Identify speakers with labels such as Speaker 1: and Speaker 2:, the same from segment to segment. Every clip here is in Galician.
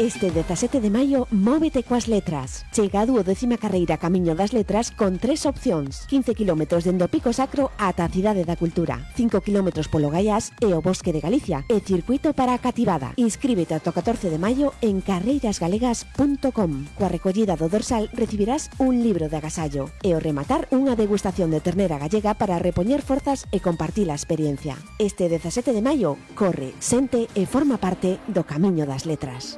Speaker 1: Este 17 de maio, móvete coas letras. Chega a 12ª carreira Camiño das Letras con 3 opcións. 15 km dende o Pico Sacro ata a Cidade da Cultura. 5 km polo Gaiás e o Bosque de Galicia. E circuito para a cativada. Inscríbete ata o 14 de maio en carreirasgalegas.com. Coa recollida do dorsal recibirás un libro de agasallo. E ao rematar, unha degustación de ternera gallega para repoñer forzas e compartir a experiencia. Este 17 de maio, corre, sente e forma parte do Camiño das Letras.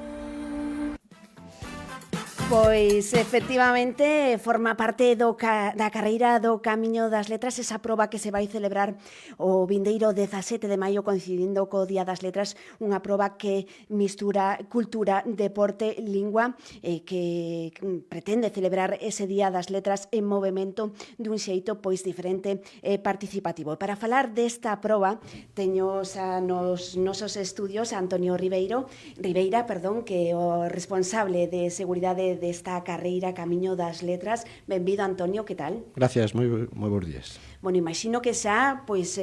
Speaker 2: Pois, efectivamente, forma parte da carreira do Camiño das Letras, esa proba que se vai celebrar o vindeiro 17 de maio coincidindo co Día das Letras, unha proba que mistura cultura, deporte, lingua, que pretende celebrar ese Día das Letras en movimento dun xeito pois diferente e participativo. Para falar desta proba, teño nos nosos estudios a Antonio Ribeira, que é o responsable de seguridade desta carreira Camiño das Letras. Benvido, Antonio, que tal?
Speaker 3: Gracias, moi bons días.
Speaker 2: Bueno, imagino que xa, pois,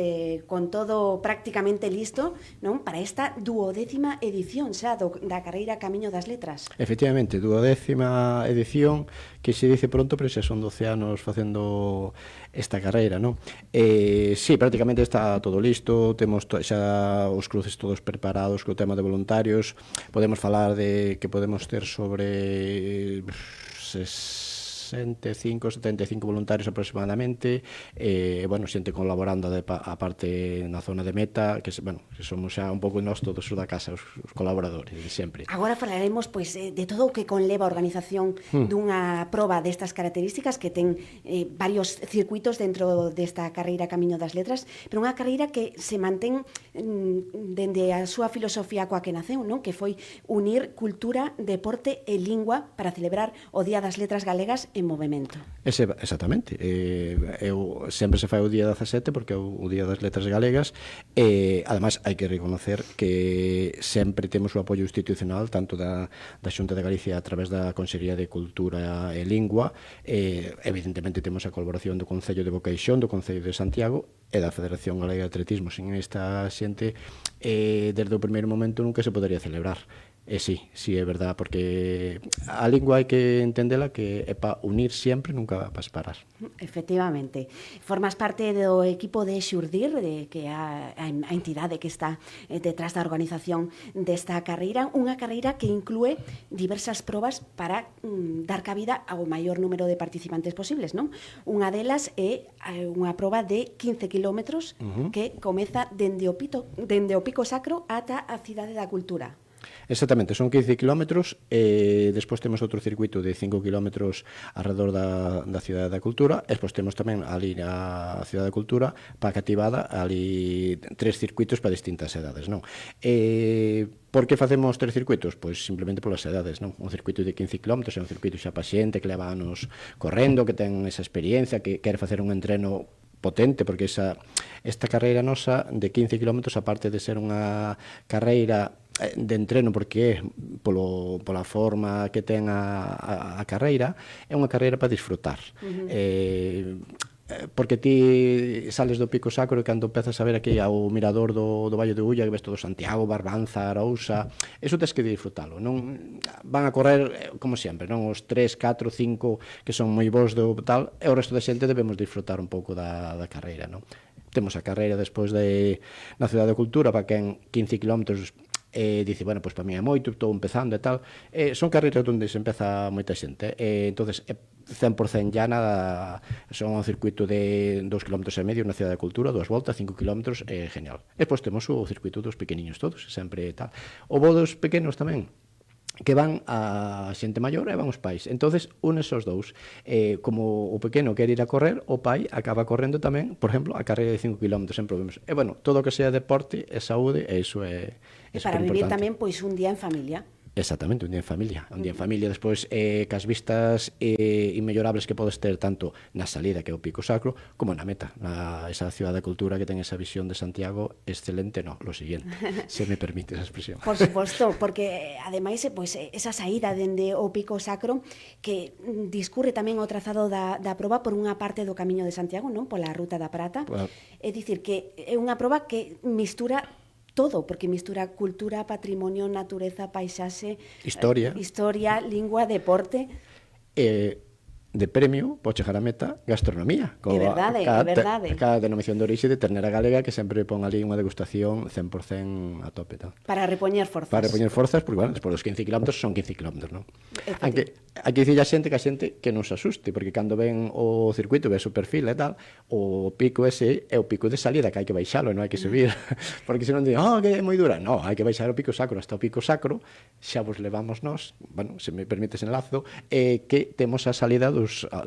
Speaker 2: con todo prácticamente listo, non? Para esta 12ª edición xa da carreira Camiño das Letras.
Speaker 3: Efectivamente, 12ª edición, que se dice pronto, pero xa son 12 anos facendo esta carreira, non? Sí, prácticamente está todo listo, temos xa os cruces todos preparados co tema de voluntarios, podemos falar de que podemos ter sobre 75 voluntarios aproximadamente, bueno, xente colaborando a parte na zona de meta, que somos xa un pouco nós todos os da casa, os colaboradores de sempre.
Speaker 2: Agora falaremos pois de todo o que conleva a organización dunha proba destas características, que ten varios circuitos dentro desta carreira Camiño das Letras, pero unha carreira que se mantén dende a súa filosofía coa que naceu, non? Que foi unir cultura, deporte e lingua para celebrar o Día das Letras Galegas en movimento.
Speaker 3: Exactamente. Sempre se fai o día 17 porque é o Día das Letras Galegas, e ademais hai que reconocer que sempre temos o apoio institucional tanto da Xunta de Galicia a través da Consellería de Cultura e Lingua, evidentemente temos a colaboración do Concello de Boqueixón, do Concello de Santiago e da Federación Galega de Atletismo. Sin esta xente, desde o primeiro momento nunca se podería celebrar. Sí, é verdad, porque a lingua hai que entendela que é para unir sempre, nunca para separar.
Speaker 2: Efectivamente. Formas parte do equipo de Xurdir, que é a entidade que está detrás da organización desta carreira, unha carreira que inclúe diversas probas para dar cabida ao maior número de participantes posibles, non? Unha delas é unha proba de 15 kilómetros que comeza dende o Pico Sacro ata a Cidade da Cultura.
Speaker 3: Exactamente, son 15 kilómetros, e despois temos outro circuito de 5 kilómetros alrededor da Cidade da Cultura, e despois temos tamén ali na Cidade da Cultura, para a cativada, ali 3 circuitos para distintas edades, non? Por que facemos 3 circuitos? Pois simplemente polas edades, non? Un circuito de 15 km é un circuito xa para xente que leva anos correndo, que ten esa experiencia, que quere facer un entreno potente, porque esta carreira nosa de 15 km, aparte de ser unha carreira de entreno, porque é pola forma que ten a carreira, é unha carreira para disfrutar. Porque ti sales do Pico Sacro e cando empezas a ver aquí ao mirador do Valle de Ulla, que ves todo Santiago, Barbanza, Arousa, eso tens que disfrutalo, non van a correr como sempre, non os 3, 4, 5 que son moi bons do tal, e o resto da xente debemos disfrutar un pouco da carreira, non? Temos a carreira despois na Cidade da Cultura, para quen 15 kilómetros dice, bueno, pois para mí é moito, estou empezando e tal. Son carreiras onde se empeza moita xente, entonces 100% llana, son un circuito de 2,5 km na Cidade da Cultura, 2 voltas, 5 km, genial. E pois temos o circuito dos pequeniños todos, sempre tal. O bo dos pequenos tamén, que van a xente maior e van os pais. Entonces, unes os dous. Como o pequeno quer ir a correr, o pai acaba correndo tamén, por exemplo, a carreira de 5 km, sempre vemos. E, bueno, todo o que sea deporte e saúde, e iso é
Speaker 2: superimportante. E para vivir tamén, pois, un día en familia.
Speaker 3: Exactamente, un día en familia. Un día en familia, despois, cas vistas inmellorables que podes ter tanto na salida, que é o Pico Sacro, como na meta, esa Cidade da Cultura que ten esa visión de Santiago excelente, lo siguiente, se me permite esa expresión.
Speaker 2: Por suposto, porque ademais, pois, esa saída dende o Pico Sacro que discurre tamén o trazado da proba por unha parte do Camiño de Santiago, non? Pola Ruta da Prata. É dicir, que é unha proba que mistura todo, porque mistura cultura, patrimonio, natureza, paisaxe,
Speaker 3: Historia,
Speaker 2: lingua, deporte.
Speaker 3: De premio, pode chegar a meta, gastronomía.
Speaker 2: É verdade, é verdade.
Speaker 3: Cada denominación de orixe de ternera galega que sempre pon ali unha degustación 100% a tope. Tal.
Speaker 2: Para repoñer forzas.
Speaker 3: Para repoñer forzas, porque, bueno, despois dos 15 km son 15 km, non? Aunque hai que dicir a xente que non se asuste, porque cando ven o circuito, ve o perfil e tal, o pico ese é o pico de salida, que hai que baixalo e non hai que subir. Porque senón dicen, que é moi dura. Non, hai que baixar o pico sacro hasta o pico sacro, xa vos levamos nós, bueno, se me permites enlazo, que temos a salida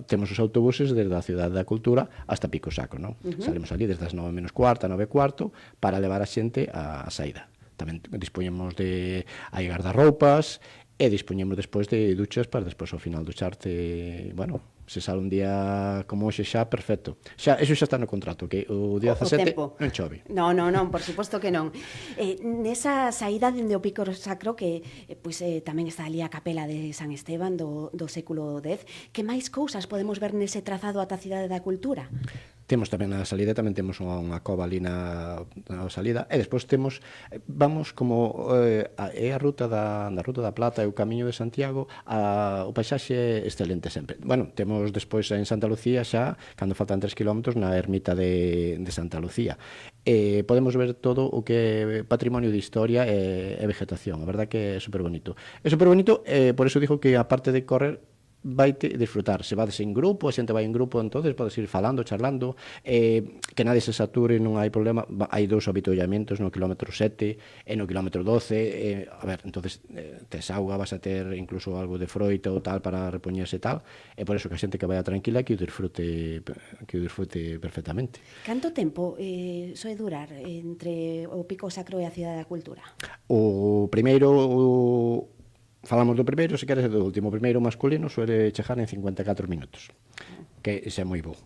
Speaker 3: temos os autobuses desde a Cidade da Cultura hasta Pico Sacro, non? Salimos ali desde as 9 menos cuarta, 9 cuarto, para levar a xente á saída. Tamén dispoñemos de hai gardarroupas e dispoñemos despois de duchas para despois ao final ducharte, bueno, se sale un día como hoxe xa, perfecto. Eso xa está no contrato, que o día 17 non chove.
Speaker 2: Non, por suposto que non. Nesa saída dende o Pico Sacro, que tamén está ali a capela de San Esteban do século X, que máis cousas podemos ver nese trazado ata a Cidade da Cultura?
Speaker 3: Temos tamén na salida, tamén temos unha cova ali na salida, e despois vamos como é a ruta da Plata e o Camiño de Santiago, o paisaxe é excelente sempre. Bueno, temos despois en Santa Lucía xa, cando faltan 3 km, na ermita de Santa Lucía. Podemos ver todo o que é patrimonio de historia e vegetación, a verdad que é super bonito. É super bonito, por eso digo que a parte de correr, vai disfrutar, se vades en grupo, a xente vai en grupo, entonces podes ir falando, charlando, que nadie se sature, non hai problema, hai 2 habituallamentos no kilómetro 7 e no kilómetro 12, a ver, entonces tes auga, vas a ter incluso algo de froita ou tal para repoñerse tal, e por eso que a xente que vaya tranquila que o disfrute perfectamente.
Speaker 2: Canto tempo soe durar entre o Pico Sacro e a Cidade da Cultura?
Speaker 3: O primeiro falamos do primeiro, se queres, do último. O primeiro masculino suele chegar en 54 minutos, que xa é moi bo.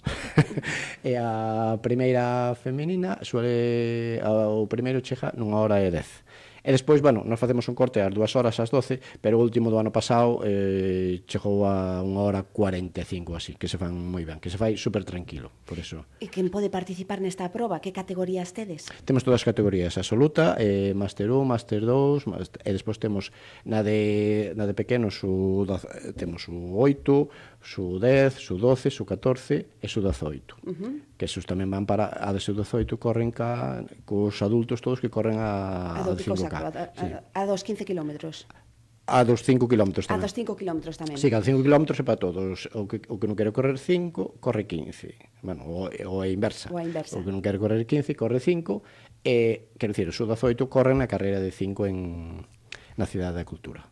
Speaker 3: E a primeira feminina o primeiro chega nunha hora e 10. E despois, bueno, nós facemos un corte ás 2 horas, ás 12, pero o último do ano pasado chegou a 1 hora 45, así, que se fan moi ben, que se fai super tranquilo, por eso.
Speaker 2: E quen pode participar nesta proba? Que categorías tedes?
Speaker 3: Temos todas as categorías, absoluta, Master 1, Master 2, e despois temos na de pequenos, temos o 8, su 10, su 12, su 14 e su 18. Que esos tamén van para a de su 18, corren cos adultos todos que corren a 5K.
Speaker 2: A dos 15 kilómetros.
Speaker 3: A dos 5 kilómetros tamén.
Speaker 2: A dos 5 kilómetros tamén.
Speaker 3: Sí, cada 5 kilómetros é para todos. O que non quere correr 5, corre 15. Bueno, ou é inversa. O que non quere correr 15, corre 5. Quero dicir, o su 18 corre na carreira de 5 na Cidade da Cultura.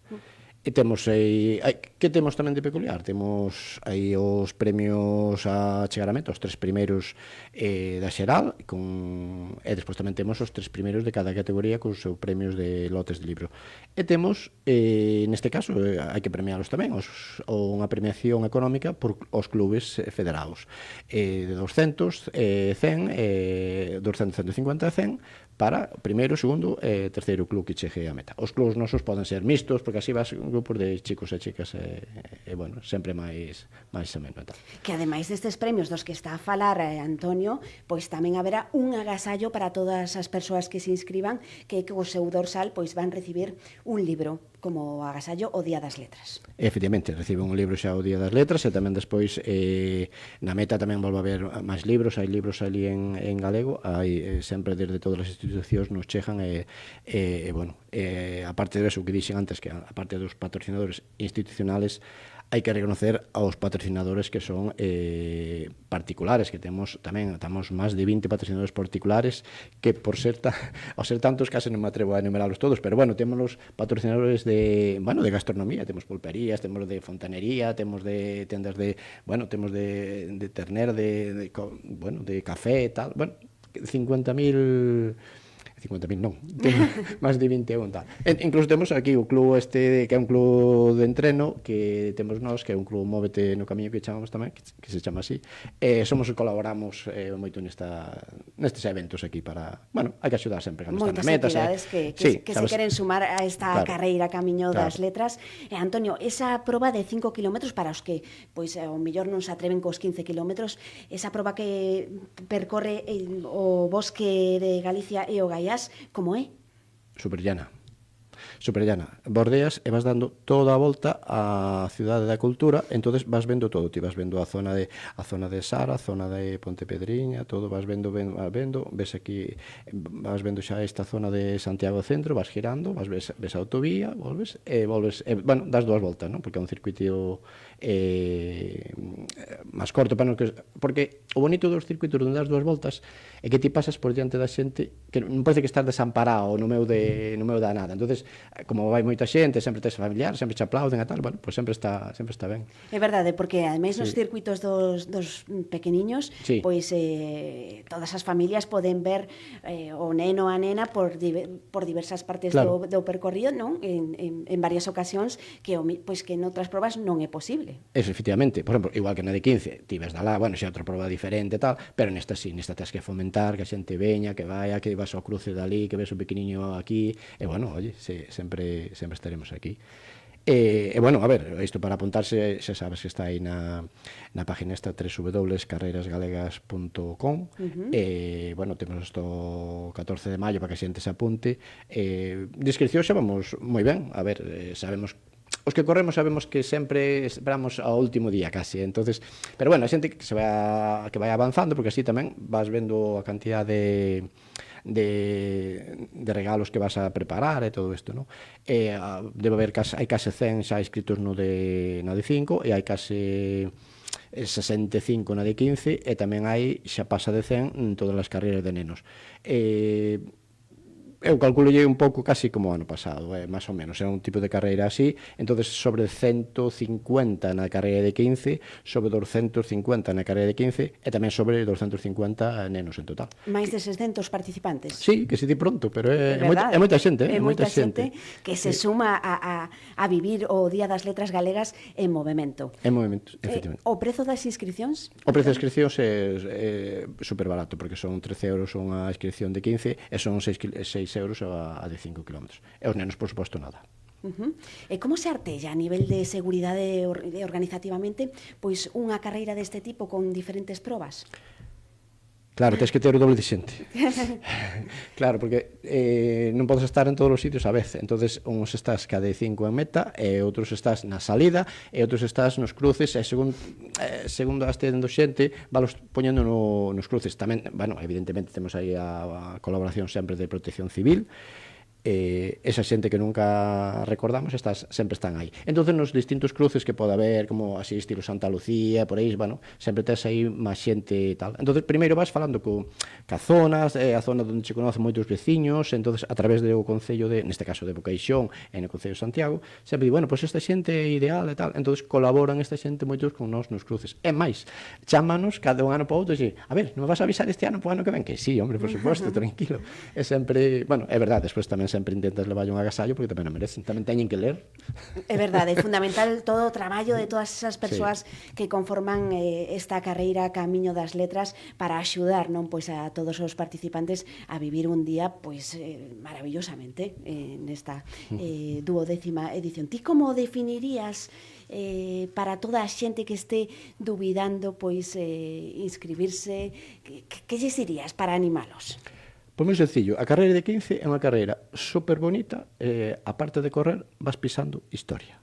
Speaker 3: E temos que temos tamén de peculiar? Temos aí os premios a chegar a meta, os 3 primeiros da xeral, e despois tamén temos os 3 primeiros de cada categoría con os seus premios de lotes de libro. E temos, neste caso, hai que premialos tamén, unha premiación económica por os clubes federados, de 200, 100, 200, 150 e 100, para o primeiro, segundo e terceiro club que chegue a meta. Os clubs nosos poden ser mixtos, porque así vas grupos de chicos e chicas e bueno, sempre máis ameno e tal.
Speaker 2: Que ademais destes premios dos que está a falar Antonio, pois tamén haberá un agasallo para todas as persoas que se inscriban, que co seu dorsal pois van recibir un libro como agasallo o Día das Letras.
Speaker 3: Efectivamente, reciben un libro xa o Día das Letras e tamén despois na meta tamén volve a haber máis libros, hai libros ali en galego, hai sempre desde todas as institucións nos chegan e bueno, aparte de eso que dixen antes, que aparte dos patrocinadores institucionales, hai que reconocer aos patrocinadores que son particulares, que temos tamén, estamos máis de 20 patrocinadores particulares, que por ser tantos case non me atrevo a enumerarlos todos, pero bueno, temos os patrocinadores de gastronomía, temos pulperías, temos de fontanería, temos de tendas de, bueno, temos de ternera, de café e tal, bueno, 50.000 non, máis de 21 tal. Incluso temos aquí o club que é un club de entreno que temos nós, que é un club Móvete no Camiño que chamamos tamén, que se chama así. Somos e colaboramos moito nestes eventos aquí para, bueno, hai que axudar sempre cando están na meta.
Speaker 2: Moitas actividades que se queren sumar a esta carreira Camiño das Letras. Antonio, esa proba de 5 kilómetros para os que, pois, ao mellor non se atreven cos 15 kilómetros, esa proba que percorre o bosque de Galicia e o Gaiás, como é?
Speaker 3: superllana. Superllana. Bordeas e vas dando toda a volta á cidade da cultura, entonces vas vendo todo, ti vas vendo a zona de Sara, a zona de Pontepedriña, todo vas vendo, ves aquí, vas vendo xa esta zona de Santiago Centro, vas girando, ves a autovía, volves, bueno, das dúas voltas, non? Porque é un circuito máis corto, porque o bonito dos circuitos onde das dúas voltas é que ti pasas por diante da xente que non parece que estás desamparado no meu da nada. Entonces, como vai moita xente, sempre tes familiar, sempre te aplauden e tal, bueno, pues sempre está ben.
Speaker 2: É verdade, porque ademais nos circuitos dos pequeniños,
Speaker 3: sí,
Speaker 2: pois todas as familias poden ver o neno a nena por diversas partes
Speaker 3: claro,
Speaker 2: do percorrido, non? En varias ocasións que pois que noutras probas non é posible.
Speaker 3: Eso, efectivamente. Por exemplo, igual que na de 15, ti ves da lá, bueno, xa outra proba diferente e tal, pero nesta sí, nesta tens que fomentar que a xente veña, que vaya, que vas ao cruce dali, que ves o pequeniño aquí, e bueno, oye, sempre estaremos aquí. E bueno, a ver, isto para apuntarse, xa sabes que está aí na página esta www.carrerasgalegas.com. E, bueno, temos hasta o 14 de maio para que a xente se apunte. De inscripción xa vamos moi ben, a ver, sabemos os que corremos sabemos que sempre esperamos ao último día casi, entonces, pero bueno, a xente que vai avanzando, porque así tamén vas vendo a cantidad de regalos que vas a preparar e todo isto, non? Debe haber hai case 100 xa inscritos na de 5 e hai case 65 na de 15 e tamén hai xa pasa de 100 en todas as carreiras de nenos. Eu calculolle un pouco casi como o ano pasado, máis ou menos, é un tipo de carreira así, entonces sobre 150 na carreira de 15, sobre 250 na carreira de 15 e tamén sobre 250 nenos en total.
Speaker 2: Máis de 600 participantes.
Speaker 3: Sí, que se di pronto, pero é moita xente,
Speaker 2: é moita xente que se suma a vivir o Día das Letras Galegas en movemento.
Speaker 3: En movemento, efectivamente.
Speaker 2: O prezo das inscripcións?
Speaker 3: O prezo das inscripcións é super barato, porque son 13 euros unha inscripción de 15 e son 6 euros a de 5 km. E os nenos, por suposto, nada.
Speaker 2: E como se artella a nivel de seguridade organizativamente pois unha carreira deste tipo con diferentes probas?
Speaker 3: Claro, tens que ter o doble de xente. Claro, porque non podes estar en todos os sitios a vez. Entonces, uns estás cada 5 en meta, e outros estás na salida, e outros estás nos cruces, e segundo as tendo xente, valos poñendo nos cruces. Tamén, bueno, evidentemente temos aí a colaboración sempre de Protección Civil, esa xente que nunca recordamos sempre están aí. Entonces nos distintos cruces que pode haber, como así estilo Santa Lucía, por aí, bueno, sempre tes aí máis xente e tal. Entonces primeiro vas falando ca zonas, a zona onde se conocen moitos veciños, entonces a través do concello neste caso de Bocaixón e no concello de Santiago, sempre di, bueno, pois esta xente é ideal e tal. Entonces colaboran esta xente moitos con nós nos cruces. E máis, chámanos cada un ano para outro e a ver, non me vas a avisar este ano para o ano que ven? Que sí, hombre, por suposto, tranquilo. É sempre, bueno, é verdade, despois tamén sempre intentas levar un agasallo porque tamén o merecen, tamén teñen que ler.
Speaker 2: É verdade, é fundamental todo o traballo de todas esas persoas que conforman esta carreira Camiño das Letras para axudar, non, pois a todos os participantes a vivir un día pois maravillosamente nesta 12ª edición. Ti como definirías para toda a xente que este dubidando pois inscribirse, que lles dirías para animalos?
Speaker 3: Pois moi sencillo, a carreira de 15 é unha carreira super bonita, a parte de correr vas pisando historia.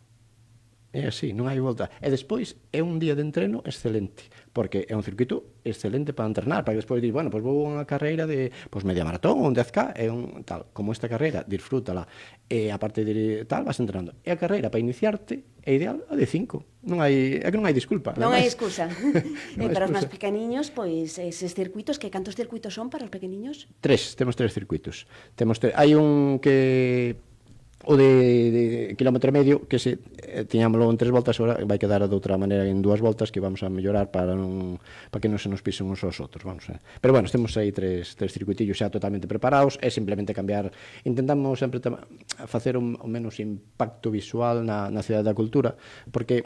Speaker 3: É así, non hai volta. E despois é un día de entreno excelente, porque é un circuito excelente para entrenar, para que despois dir, bueno, pois vou a unha carreira de media maratón ou un 10K, é un tal, como esta carreira, disfrútala, e a parte de tal vas entrenando. E a carreira para iniciarte é ideal a de 5. É que non hai disculpa.
Speaker 2: Non hai excusa. E para os máis pequeniños, pois eses circuitos, que cantos circuitos son para os pequeniños?
Speaker 3: Temos 3 circuitos. Hai un que o de quilómetro e medio que se tiñámoslo en 3 voltas, agora vai quedar de outra maneira en 2 voltas que vamos a mellorar para que non se nos pisen uns aos outros, vamos a ver. Pero bueno, temos aí 3 circuitillos xa totalmente preparados, é simplemente cambiar, intentamos sempre facer o menos impacto visual na cidade da cultura, porque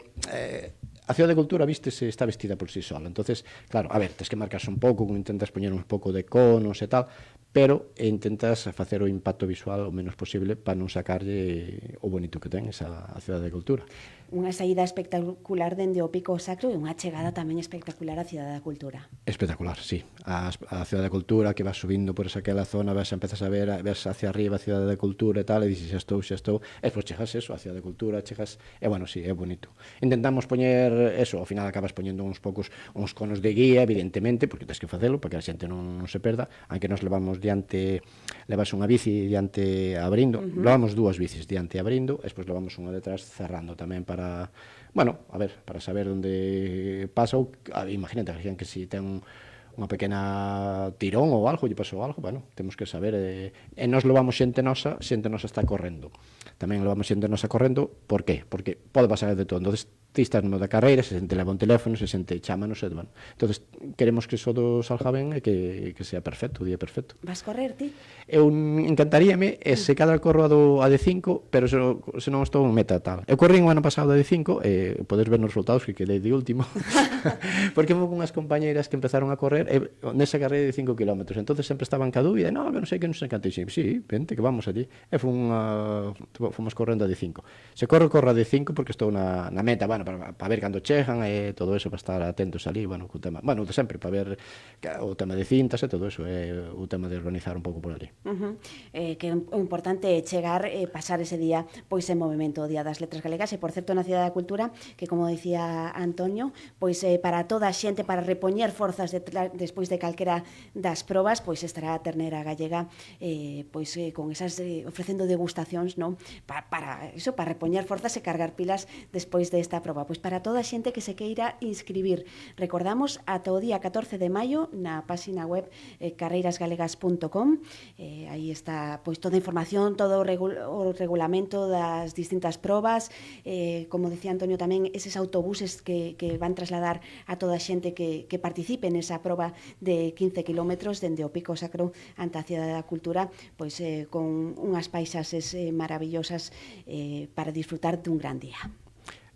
Speaker 3: a cidade da cultura está vestida por si sola. Entonces, claro, a ver, tes que marcarse un pouco, intentas poñer un pouco de conos e tal, pero intentas facer o impacto visual o menos posible para non sacarlle o bonito que ten a cidade da cultura.
Speaker 2: unha saída espectacular dende o Pico Sacro e unha chegada tamén espectacular á Cidade da Cultura.
Speaker 3: Espectacular, sí. A Cidade da Cultura, que vas subindo por aquela zona, empezas a ver, ves hacia arriba a Cidade da Cultura e tal, e dices, xa estou, e despois chegas eso, a Cidade da Cultura, chegas, e bueno, sí, é bonito. Intentamos poñer eso, ao final acabas poñendo uns conos de guía, evidentemente, porque tens que facelo, para que a xente non se perda, aunque nos levamos levas unha bici diante abrindo, levamos dúas bicis diante abrindo, e despois levamos unha detrás cerrando tamén para, bueno, a ver, para saber onde pasa, ou imagínate, que si ten unha pequena tirón ou algo, lle pasou algo, bueno, temos que saber, e nos levamos xente nosa está correndo. Tamén levamos xente nosa correndo, por qué? Porque pode pasar de todo. Entonces, ti estás no da carreira, se xente leva un teléfono, se xente chámanos, e, bueno. Entonces, queremos que todo salga ben e que sea perfecto, o día perfecto.
Speaker 2: Vas correr, ti?
Speaker 3: Eu encantaríame, se cada corro a de 5, pero se non estou en meta tal. Eu corrí o ano pasado a de 5, e podes ver nos resultados que quedei de último, porque houve unhas compañeiras que empezaron a correr nesa carreira de 5 km, entonces sempre estaban ca dúbida, non sei que non sei canto, e sí, vente, que vamos allí, e fomos correndo a de 5. Se corro a de 5 porque estou na meta, bueno, para ver cando chegan e todo eso, para estar atentos ali, bueno, co tema, bueno, de sempre, para ver o tema de cintas e todo eso, o tema de organizar un pouco por ali.
Speaker 2: Que o importante é chegar e pasar ese día pois en movimento, o Día das Letras Galegas, e por certo na Cidade da Cultura, que como dicía Antonio, pois para toda a xente, para repoñer forzas despois de calquera das probas, pois estará a ternera gallega pois con esas ofrecendo degustacións, non? Para repoñer forzas e cargar pilas despois desta proba. Pois para toda a xente que se queira inscribir. Recordamos, ata o día 14 de maio na páxina web carreirasgalegas.com. Aí está pois toda a información, todo o regulamento das distintas probas, como decía Antonio tamén, eses autobuses que van trasladar a toda a xente que participe nesa proba de 15 km dende o Pico Sacro ante a Cidade da Cultura, pois con unhas paisaxes maravillosas para disfrutar dun gran día.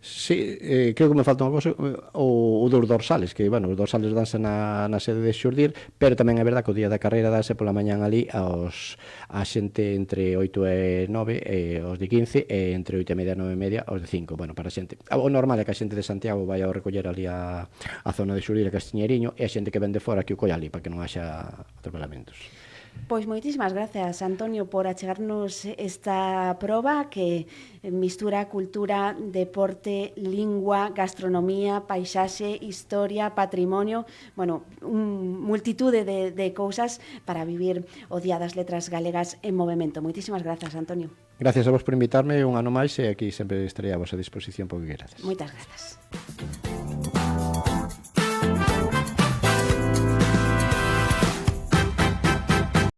Speaker 3: Sí, creo que me falta unha cosa, o dos dorsales, que, bueno, os dorsales danse na sede de Xurdir, pero tamén é verdad que o día da carreira danse pola mañán ali a xente entre 8 e 9, os de 15, e entre 8 e media e 9 e media, os de 5, bueno, para a xente. O normal é que a xente de Santiago vai ao recoller ali a zona de Xurdir e Castiñeiriño, e a xente que ven de fora que o colla ali, para que non haxa atropelamentos.
Speaker 2: Pois moitísimas gracias, Antonio, por achegarnos esta proba que mistura cultura, deporte, lingua, gastronomía, paisaxe, historia, patrimonio, bueno, multitude de cousas para vivir o Día das Letras Galegas en movimento. Moitísimas gracias, Antonio.
Speaker 3: Gracias a vos por invitarme un ano máis, e aquí sempre estarei a vosa disposición por que querades.
Speaker 2: Moitas grazas.